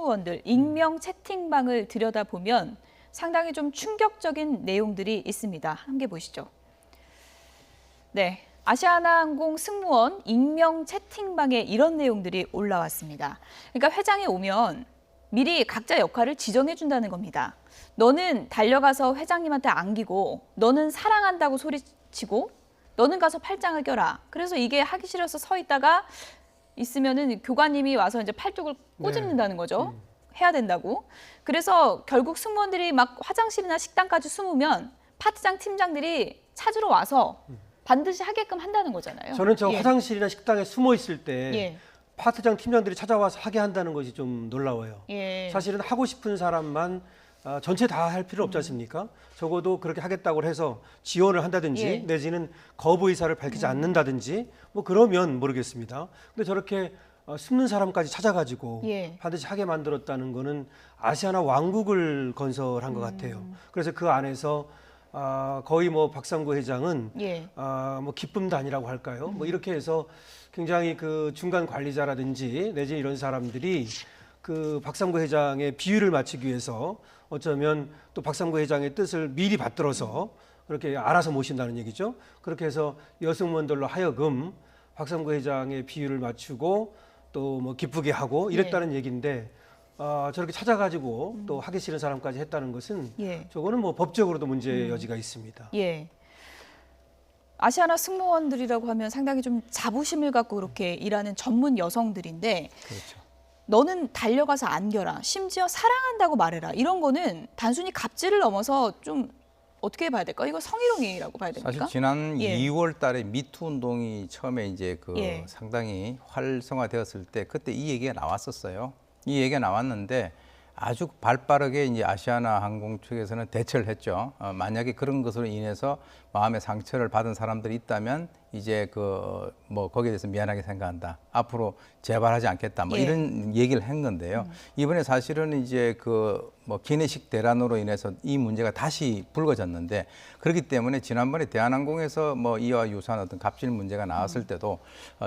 승무원들 익명 채팅방을 들여다보면 상당히 좀 충격적인 내용들이 있습니다. 함께 보시죠. 네, 아시아나항공 승무원 익명 채팅방에 이런 내용들이 올라왔습니다. 그러니까 회장이 오면 미리 각자 역할을 지정해 준다는 겁니다. 너는 달려가서 회장님한테 안기고, 너는 사랑한다고 소리치고, 너는 가서 팔짱을 껴라. 그래서 이게 하기 싫어서 서 있다가 있으면은 교관님이 와서 이제 팔뚝을 꼬집는다는 거죠. 해야 된다고. 그래서 결국 승무원들이 막 화장실이나 식당까지 숨으면 파트장 팀장들이 찾으러 와서 반드시 하게끔 한다는 거잖아요. 저는 저 화장실이나 식당에 숨어 있을 때 예. 파트장 팀장들이 찾아와서 하게 한다는 것이 좀 놀라워요. 예. 사실은 하고 싶은 사람만 전체 다 할 필요 없지 않습니까? 적어도 그렇게 하겠다고 해서 지원을 한다든지 예. 내지는 거부 의사를 밝히지 않는다든지 뭐 그러면 모르겠습니다. 근데 저렇게 숨는 사람까지 찾아가지고 예. 반드시 하게 만들었다는 거는 아시아나 왕국을 건설한 것 같아요. 그래서 그 안에서 거의 뭐 박상구 회장은 예. 뭐 기쁨단이라고 할까요? 뭐 이렇게 해서 굉장히 그 중간 관리자라든지 내지 이런 사람들이 그 박상구 회장의 비위를 맞추기 위해서 어쩌면 또 박상구 회장의 뜻을 미리 받들어서 그렇게 알아서 모신다는 얘기죠. 그렇게 해서 여승무원들로 하여금 박상구 회장의 비위를 맞추고 또 뭐 기쁘게 하고 이랬다는 얘기인데 저렇게 찾아가지고 또 하기 싫은 사람까지 했다는 것은 저거는 뭐 법적으로도 문제의 여지가 있습니다. 예. 아시아나 승무원들이라고 하면 상당히 좀 자부심을 갖고 그렇게 일하는 전문 여성들인데 그렇죠. 너는 달려가서 안겨라. 심지어 사랑한다고 말해라. 이런 거는 단순히 갑질을 넘어서 좀 어떻게 봐야 될까? 이거 성희롱이라고 봐야 됩니까? 사실 지난 2월 달에 미투 운동이 처음에 이제 상당히 활성화되었을 때 그때 이 얘기가 나왔었어요. 이 얘기가 나왔는데 아주 발빠르게 이제 아시아나 항공 측에서는 대처를 했죠. 만약에 그런 것으로 인해서 마음의 상처를 받은 사람들이 있다면 이제 뭐 거기에 대해서 미안하게 생각한다. 앞으로 재발하지 않겠다. 뭐 이런 얘기를 한 건데요. 이번에 사실은 이제 뭐 기내식 대란으로 인해서 이 문제가 다시 불거졌는데 그렇기 때문에 지난번에 대한항공에서 뭐 이와 유사한 어떤 갑질 문제가 나왔을 때도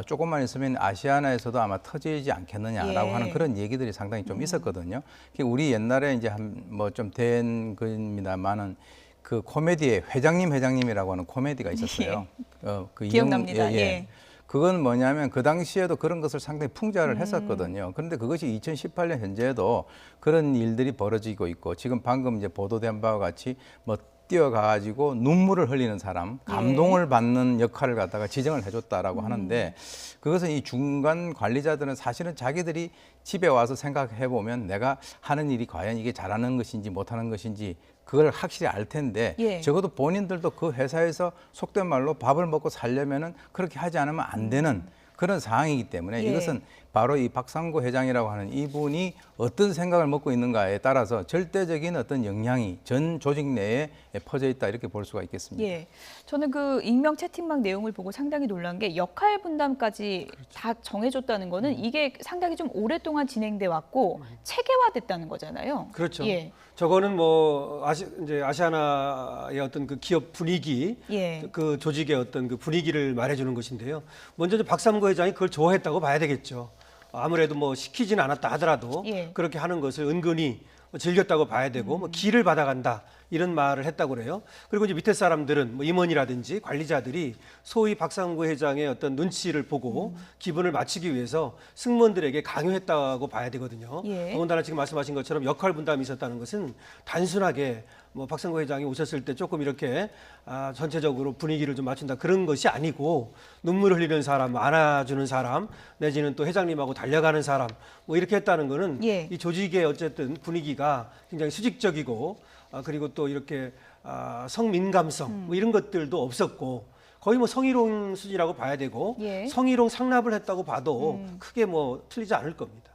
조금만 있으면 아시아나에서도 아마 터지지 않겠느냐라고 하는 그런 얘기들이 상당히 좀 있었거든요. 우리 옛날에 이제 뭐 좀 된 겁니다만은 그 코미디에 회장님이라고 하는 코미디가 있었어요. 기억납니다. 그건 뭐냐면 그 당시에도 그런 것을 상당히 풍자를 했었거든요. 그런데 그것이 2018년 현재에도 그런 일들이 벌어지고 있고 지금 방금 이제 보도된 바와 같이 뭐 뛰어가가지고 눈물을 흘리는 사람, 감동을 받는 역할을 갖다가 지정을 해줬다라고 하는데 그것은 이 중간 관리자들은 사실은 자기들이 집에 와서 생각해 보면 내가 하는 일이 과연 이게 잘하는 것인지 못하는 것인지 그걸 확실히 알 텐데 적어도 본인들도 그 회사에서 속된 말로 밥을 먹고 살려면은 그렇게 하지 않으면 안 되는 그런 상황이기 때문에 이것은 바로 이 박상구 회장이라고 하는 이분이 어떤 생각을 먹고 있는가에 따라서 절대적인 어떤 영향이 전 조직 내에 퍼져 있다 이렇게 볼 수가 있겠습니다. 저는 그 익명 채팅방 내용을 보고 상당히 놀란 게 역할 분담까지 다 정해줬다는 거는 이게 상당히 좀 오랫동안 진행돼 왔고 체계화됐다는 거잖아요. 그렇죠. 저거는 뭐 이제 아시아나의 어떤 그 기업 분위기, 그 조직의 어떤 그 분위기를 말해주는 것인데요. 먼저 이제 박상구 회장이 그걸 좋아했다고 봐야 되겠죠. 아무래도 뭐 시키지는 않았다 하더라도 그렇게 하는 것을 은근히 즐겼다고 봐야 되고 뭐 기를 받아간다 이런 말을 했다고 그래요. 그리고 이제 밑에 사람들은 뭐 임원이라든지 관리자들이 소위 박상구 회장의 어떤 눈치를 보고 기분을 맞추기 위해서 승무원들에게 강요했다고 봐야 되거든요. 더군다나 지금 말씀하신 것처럼 역할 분담이 있었다는 것은 단순하게 뭐 박상구 회장이 오셨을 때 조금 이렇게 전체적으로 분위기를 좀 맞춘다 그런 것이 아니고 눈물 흘리는 사람, 안아주는 사람, 내지는 또 회장님하고 달려가는 사람 뭐 이렇게 했다는 거는 이 조직의 어쨌든 분위기가 굉장히 수직적이고 그리고 또 이렇게 성민감성 뭐 이런 것들도 없었고 거의 뭐 성희롱 수준이라고 봐야 되고 성희롱 상납을 했다고 봐도 크게 뭐 틀리지 않을 겁니다.